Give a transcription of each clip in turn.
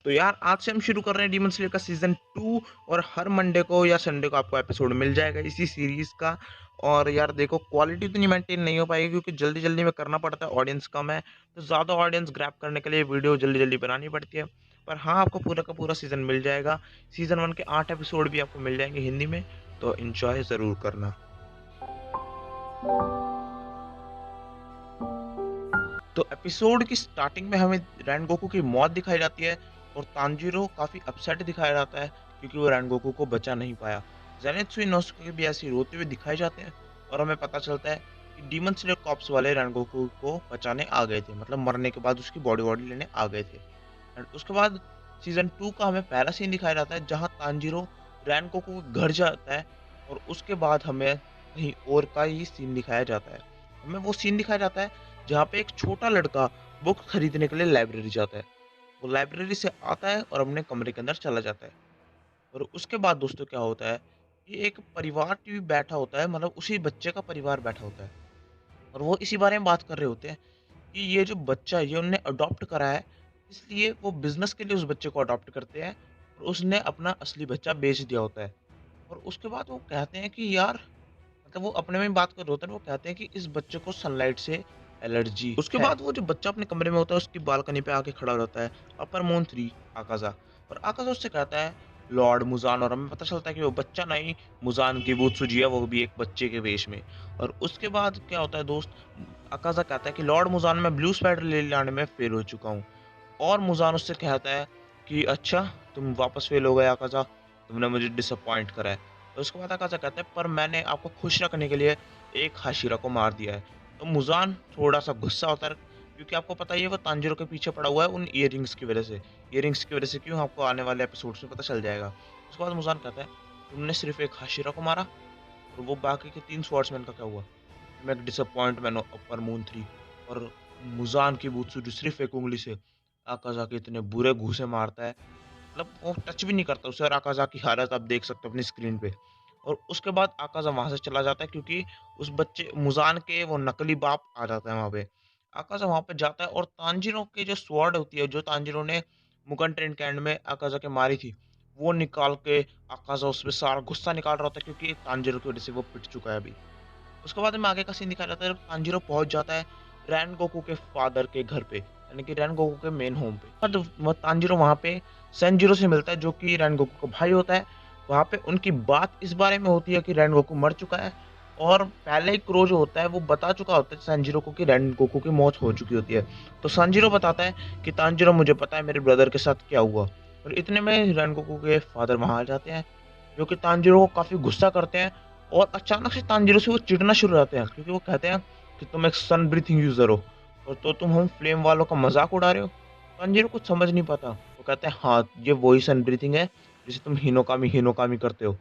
तो यार आज से हम शुरू कर रहे हैं डीमन स्लेयर का सीज़न 2 और हर मंडे को या संडे को आपको एपिसोड मिल जाएगा इसी सीरीज़ का। और यार देखो क्वालिटी इतनी मेंटेन नहीं हो पाएगी क्योंकि जल्दी-जल्दी में करना पड़ता है, ऑडियंस कम है, तो ज़्यादा ऑडियंस ग्रैब करने के लिए वीडियो जल्दी-जल्दी बनानी पड़ती है। पर हाँ, आपको पूरा का पूरा सीज़न मिल जाएगा। सीज़न 1 के 8 एपिसोड भी आपको मिल जाएँगे हिंदी में, तो एन्जॉय ज़रूर करना। तो एपिसोड की स्टार्टिंग में हमें रैनगोकू की मौत दिखाई जाती है और तांजीरो काफ़ी अपसेट दिखाया जाता है क्योंकि वो रैनगोकू को बचा नहीं पाया। ज़ेनित्सु इनोसुके भी ऐसे ही रोते हुए दिखाए जाते हैं और हमें पता चलता है कि डीमन स्लेयर कॉर्प्स वाले रैनगोकू को बचाने आ गए थे, मतलब मरने के बाद उसकी बॉडी वॉडी लेने आ गए थे। एंड उसके बाद सीज़न 2 का हमें पहला सीन दिखाया जाता है जहाँ तांजीरो रैनगोकू के घर जाता है और उसके बाद हमें कहीं और का ही सीन दिखाया जाता है। हमें वो सीन दिखाया जाता है जहाँ पे एक छोटा लड़का बुक खरीदने के लिए लाइब्रेरी जाता है। वो लाइब्रेरी से आता है और अपने कमरे के अंदर चला जाता है। और उसके बाद दोस्तों क्या होता है कि एक परिवार टीवी बैठा होता है, मतलब उसी बच्चे का परिवार बैठा होता है और वो इसी बारे में बात कर रहे होते हैं कि ये जो बच्चा है ये उन्होंने अडॉप्ट करा है, इसलिए वो बिज़नेस के लिए उस बच्चे को अडॉप्ट करते हैं और उसने अपना असली बच्चा बेच दिया होता है। और उसके बाद वो कहते हैं कि यार, मतलब वो अपने में ही बात कर रहे होते हैं, वो कहते हैं कि इस बच्चे को सनलाइट से एलर्जी उसके है। बाद वो जो बच्चा अपने कमरे में होता है उसकी बालकनी पे आके खड़ा हो जाता है अपर मून 3 आकाज़ा। और आकाज़ा उससे कहता है लॉर्ड मुज़ान, और हमें पता चलता है कि वो बच्चा नहीं, मुज़ान किबुत्सुजी है, वो भी एक बच्चे के वेश में। और उसके बाद क्या होता है दोस्त, आकाज़ा कहता है कि लॉर्ड मुज़ान, मैं ब्लू स्पाइडर ले लाने में फेल हो चुका हूँ। और मुज़ान उससे कहता है कि अच्छा, तुम वापस फ़ेल हो गए आकाज़ा, तुमने मुझे डिसअपॉइंट करा है। तो उसके बाद आकाज़ा कहता है पर मैंने आपको खुश रखने के लिए एक हाशिरा को मार दिया है। तो मुज़ान थोड़ा-सा गुस्सा होता है क्योंकि आपको पता ही है वो तांजीरो के पीछे पड़ा हुआ है उन इयररिंग्स की वज़ह से। इयररिंग्स की वज़ह से क्यों, आपको आने वाले एपिसोड्स में पता चल जाएगा। उसके बाद मुज़ान कहता है तुमने सिर्फ़ एक हाशिरा को मारा और वो बाकी के 3 स्वॉर्ड्समैन का क्या हुआ? मैं एक डिसअपॉइंटमेंट हूँ अपर मून 3। और मुज़ान की बूत्सुजी सिर्फ़ एक उँगली से आकाज़ाकी इतने बुरे घूँसे मारता है, मतलब वो टच भी नहीं करता उसे, और आकाज़ाकी की हालत आप देख सकते हो अपनी स्क्रीन पे। और उसके बाद आकाज़ा वहाँ से चला जाता है क्योंकि उस बच्चे मुज़ान के वो नकली बाप आ जाता है वहाँ पे। आकाज़ा वहाँ पे जाता है और तांजीरो की जो स्वॉर्ड होती है, जो तांजीरो ने मुगन ट्रेन के एंड में आकाज़ा के मारी थी, वो निकाल के आकाज़ा उसपे सारा गुस्सा निकाल रहा होता है क्योंकि तांजीरो की वज़ह से वो पिट चुका है अभी। उसके बाद में आगे का सीन दिखाया जाता है जब तांजीरो पहुँच जाता है रैनगोकू के फादर के घर पे, यानी कि रैनगोकू के मेन होम पे। और वो तांजीरो वहाँ पे सेंजिरो से मिलता है जो कि रैनगोकू का भाई होता है। वहाँ पे उनकी बात इस बारे में होती है कि रैनगोकू मर चुका है और पहले ही क्रो जो होता है वो बता चुका होता है सेंजिरो को कि रैनगोकू की मौत हो चुकी होती है। तो सेंजिरो बताता है कि तांजीरो, मुझे पता है मेरे ब्रदर के साथ क्या हुआ। और इतने में रैनगोकू के फादर वहाँ आ जाते हैं, जो कि तांजीरो को काफ़ी गुस्सा करते हैं और अचानक से तांजीरो से वो चिढ़ना शुरू हो जाते हैं क्योंकि वो कहते हैं कि तुम एक सन ब्रीथिंग यूज़र हो और तो तुम हम फ्लेम वालों का मज़ाक उड़ा रहे हो। तांजीरो कुछ समझ नहीं पाता। वो कहते हैं हाँ, ये वही सन ब्रीथिंग है जिसे तुम हिनोकामी हिनोकामी करते हो।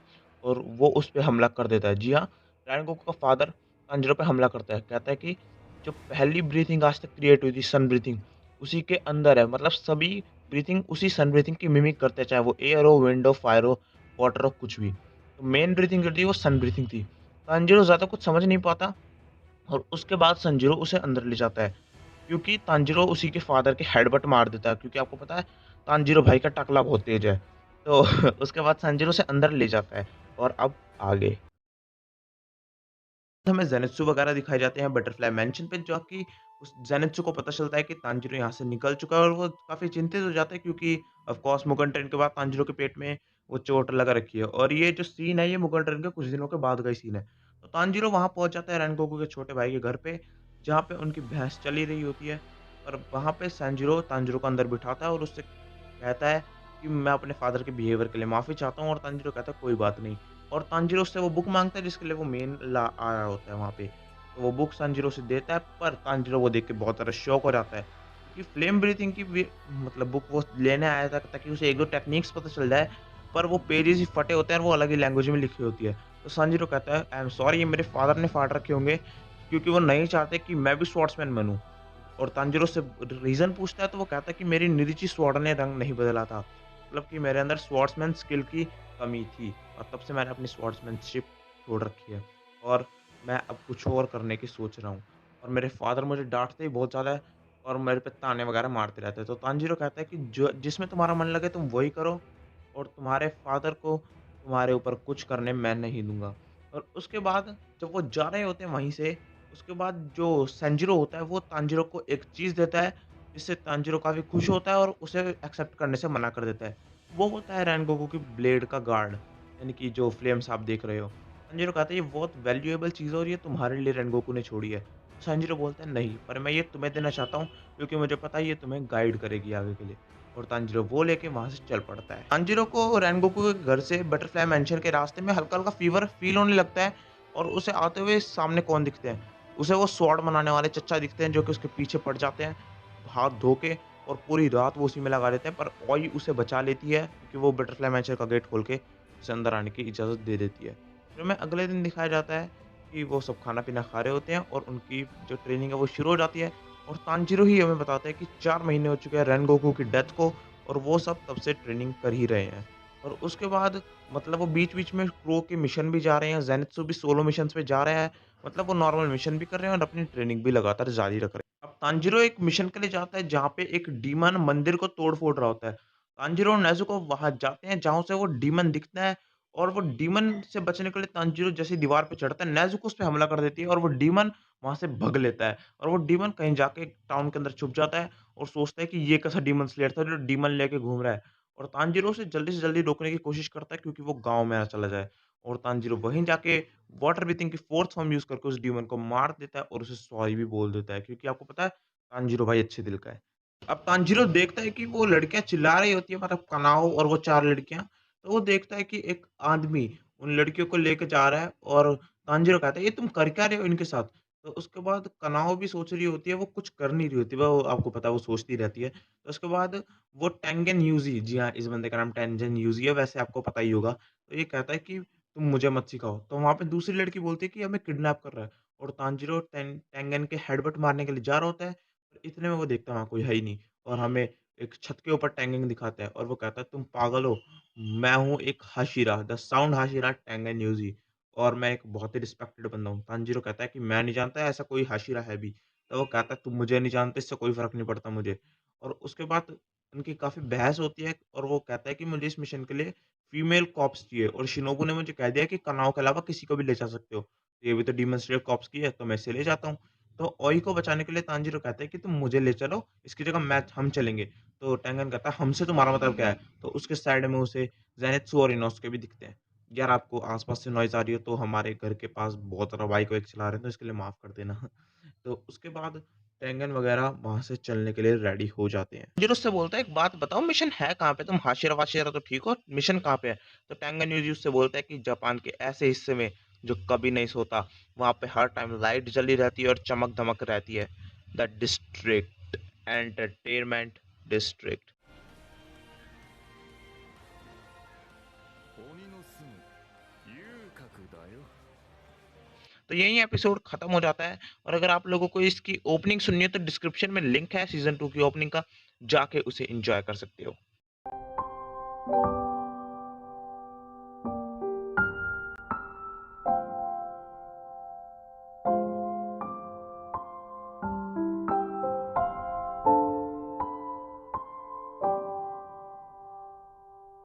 और वो उस पे हमला कर देता है। जी हाँ, रैनगोकू का फादर तांजीरो पे हमला करता है। कहता है कि जो पहली ब्रीथिंग आज तक क्रिएट हुई थी सन ब्रीथिंग, उसी के अंदर है, मतलब सभी ब्रीथिंग उसी सन ब्रीथिंग की मिमिक करते हैं, चाहे वो एयर हो, विंड हो, फायर हो, वाटर हो, कुछ भी। तो मेन ब्रीथिंग जो थी वो सन ब्रीथिंग थी। तांजीरो ज़्यादा कुछ समझ नहीं पाता और उसके बाद संजीरो उसे अंदर ले जाता है, क्योंकि तांजीरो उसी के फादर के हेडबट मार देता है, क्योंकि आपको पता है तांजीरो भाई का टकला बहुत तेज है। तो उसके बाद संजीरो उसे अंदर ले जाता है और अब आगे हमें ज़ेनित्सु वगैरह दिखाए जाते हैं बटरफ्लाई मैंशन पे, जो कि उस ज़ेनित्सु को पता चलता है कि तांजीरो यहाँ से निकल चुका है और वो काफ़ी चिंतित हो जाता है क्योंकि ऑफ कोर्स मुगन ट्रेन के बाद तांजीरो के पेट में वो चोट लगा रखी है और ये जो सीन है ये मुगन ट्रेन के कुछ दिनों के बाद का ही सीन है। तो तांजीरो वहाँ पहुँच जाता है रेनगोकू के छोटे भाई के घर पे, जहाँ पे उनकी भैंस चली रही होती है और वहाँ पे सैंजिरो तांजीरो को अंदर बिठाता है और उससे कहता है कि मैं अपने फादर के बिहेवियर के लिए माफ़ी चाहता हूँ, और तांजीरो कहता है कोई बात नहीं। और तांजीरो उससे वो बुक माँगता है जिसके लिए वो मेन ला आ रहा होता है वहाँ पे। तो वो बुक तांजीरो से देता है, पर तांजीरो वो देख के बहुत ज़्यादा शॉक हो जाता है क्योंकि फ्लेम ब्रीथिंग की मतलब बुक वो लेने आया था ताकि उसे 1-2 टेक्निक्स पता चल जाए, पर वो पेजेज़ ही फटे होते हैं और वो अलग ही लैंग्वेज में लिखी होती है। तो तांजीरो कहता है आई एम सॉरी, ये मेरे फादर ने फाड़ रखे होंगे क्योंकि वो नहीं चाहते कि मैं भी स्वॉर्ड्समैन बनूँ। और तांजीरो से रीज़न पूछता है तो वो कहता है कि मेरी निरीची स्वॉर्ड ने रंग नहीं बदला था। मतलब कि मेरे अंदर स्वॉर्ड्समैन स्किल की कमी थी और तब से मैंने अपनी स्वॉर्ड्समैनशिप छोड़ रखी है और मैं अब कुछ और करने की सोच रहा हूँ। और मेरे फादर मुझे डाँटते ही बहुत ज़्यादा है, और मेरे पे ताने वगैरह मारते रहते हैं। तो तांजीरो कहता है कि जो जिसमें तुम्हारा मन लगे तुम वही करो और तुम्हारे फ़ादर को तुम्हारे ऊपर कुछ करने मैं नहीं दूँगा। और उसके बाद जब वो जा रहे होते हैं वहीं से, उसके बाद जो सेंजिरो होता है वो तांजीरो को एक चीज़ देता है, जिससे तांजीरो काफ़ी खुश होता है और उसे एक्सेप्ट करने से मना कर देता है। वो होता है रैनगोकू की ब्लेड का गार्ड, यानी कि जो फ्लेम्स आप देख रहे हो। तांजीरो कहता है ये बहुत वैल्यूएबल चीज़ है और ये तुम्हारे लिए रैनगोकू ने छोड़ी है। संजीरो बोलता है नहीं, पर मैं ये तुम्हें देना चाहता हूँ क्योंकि मुझे पता है ये तुम्हें गाइड करेगी आगे के लिए। और तांजीरो वो लेके वहाँ से चल पड़ता है। तांजीरो को रेनगोकू के घर से बटरफ्लाई मैंशन के रास्ते में हल्का-हल्का फ़ीवर फ़ील होने लगता है और उसे आते हुए सामने कौन दिखते हैं? उसे वो स्वॉर्ड बनाने वाले चच्चा दिखते हैं जो कि उसके पीछे पड़ जाते हैं, हाथ धो के और पूरी रात वो उसी में लगा रहते हैं पर ओई उसे बचा लेती है क्योंकि वो बटरफ्लाई मैंशन का गेट खोल के उसे अंदर आने की इजाज़त दे देती है। फिर हमें अगले दिन दिखाया जाता है कि वो सब खाना-पीना खा रहे होते हैं और उनकी जो ट्रेनिंग है वो शुरू हो जाती है और तांजीरो ही हमें बताता है कि 4 महीने हो चुके हैं रेनगोकू की डेथ को और वो सब तब से ट्रेनिंग कर ही रहे हैं। और उसके बाद मतलब वो बीच-बीच में क्रो के मिशन भी जा रहे हैं, ज़ेनित्सु भी सोलो मिशंस पे जा रहा है। मतलब वो नॉर्मल मिशन भी कर रहे हैं और अपनी ट्रेनिंग भी लगातार जारी रख रहे हैं। अब तांजीरो एक मिशन के लिए जाता है जहाँ पे एक डीमन मंदिर को तोड़-फोड़ रहा होता है। तांजीरो और नेज़ुको वहाँ जाते हैं जहाँ से वो डीमन दिखता है और वो डीमन से बचने के लिए तांजीरो जैसे ही दीवार पे चढ़ता है, नेज़ुको उस पे हमला कर देती है और वो डीमन वहाँ से भग लेता है और वो डीमन कहीं जाके टाउन के अंदर छुप जाता है और सोचता है कि ये कैसा डीमन स्लेयर था जो डीमन लेके घूम रहा है और तांजीरो उसे जल्दी से जल्दी रोकने की कोशिश करता है क्योंकि वो गाँव में ना चला जाए और तांजीरो वहीं जाके वाटर ब्रीथिंग की फोर्थ फॉर्म यूज़ करके उस डीमन को मार देता है और उसे सॉरी भी बोल देता है क्योंकि आपको पता है तांजीरो भाई अच्छे दिल का है। अब तांजीरो देखता है कि वो लड़कियाँ चिल्ला रही होती है मतलब कनाओ और वो 4 लड़कियाँ, तो वो देखता है कि एक आदमी उन लड़कियों को लेके जा रहा है और तांजीरो कहता है, "ये तुम कर क्या रहे हो इनके साथ?" तो उसके बाद कनाओ भी सोच रही होती है, वो कुछ कर नहीं रही होती, वो आपको पता है वो सोचती रहती है। तो उसके बाद वो टेंगन यूज़ी जी हाँ, इस बंदे का नाम टेंजन यूज़ी है, वैसे आपको पता ही होगा। तो ये कहता है कि तुम मुझे मत सिखाओ। तो वहाँ पे दूसरी लड़की बोलती है कि हमें किडनैप कर रहा है और तांजीरो टेंगन के हेडबुट मारने के लिए जा रहा होता है, पर इतने में वो देखता है वहाँ कोई है ही नहीं और हमें एक छत के ऊपर टेंगन दिखाता है और वो कहता है, "तुम पागल हो? मैं हूँ एक Hashira, the sound Hashira Tengen Uzui और मैं एक बहुत ही रिस्पेक्टेड बंदा हूँ।" तांजीरो कहता है कि मैं नहीं जानता ऐसा कोई हाशिरा है भी। तो वो कहता है, "तुम मुझे नहीं जानते, इससे कोई फ़र्क नहीं पड़ता मुझे।" और उसके बाद उनकी काफ़ी बहस होती है और वो कहता है कि मुझे इस मिशन के लिए फीमेल कॉप्स चाहिए और शिनोबू ने मुझे कह दिया कि कनाओ के अलावा किसी को भी ले जा सकते हो। ये भी तो डीमन स्लेयर कॉर्प्स की है, तो मैं इसे ले जाता हूँ। तो ओई को बचाने के लिए तांजीरो कहता है कि तुम मुझे ले चलो, इसकी जगह हम चलेंगे। तो टेंगन कहता है हमसे तुम्हारा मतलब क्या है? तो उसके साइड में उसे ज़ेनित्सु और इनोसुके भी दिखते हैं। यार आपको आस-पास से नॉइज़ आ रही हो तो हमारे घर के पास बहुत ज़्यादा बाइक वाइक चला रहे हैं तो इसके लिए माफ़ कर देना। तो उसके बाद टेंगन वगैरह वहाँ से चलने के लिए रेडी हो जाते हैं। तांजीरो उससे बोलता है एक बात बताओ मिशन है कहाँ पे? तुम हाशिरा-वाशिरा तो ठीक हो, मिशन कहाँ पे है? तो टेंगन यूज़ी उससे बोलता है कि जापान के ऐसे हिस्से में जो कभी नहीं सोता, वहाँ पे हर टाइम लाइट जली रहती है और चमक-धमक रहती है। The district, entertainment district. 鬼の住む遊郭だよ。 तो यहीं एपिसोड खत्म हो जाता है और अगर आप लोगों को इसकी ओपनिंग सुननी है तो डिस्क्रिप्शन में लिंक है सीज़न 2 की ओपनिंग का, जाके उसे एन्जॉय कर सकते हो।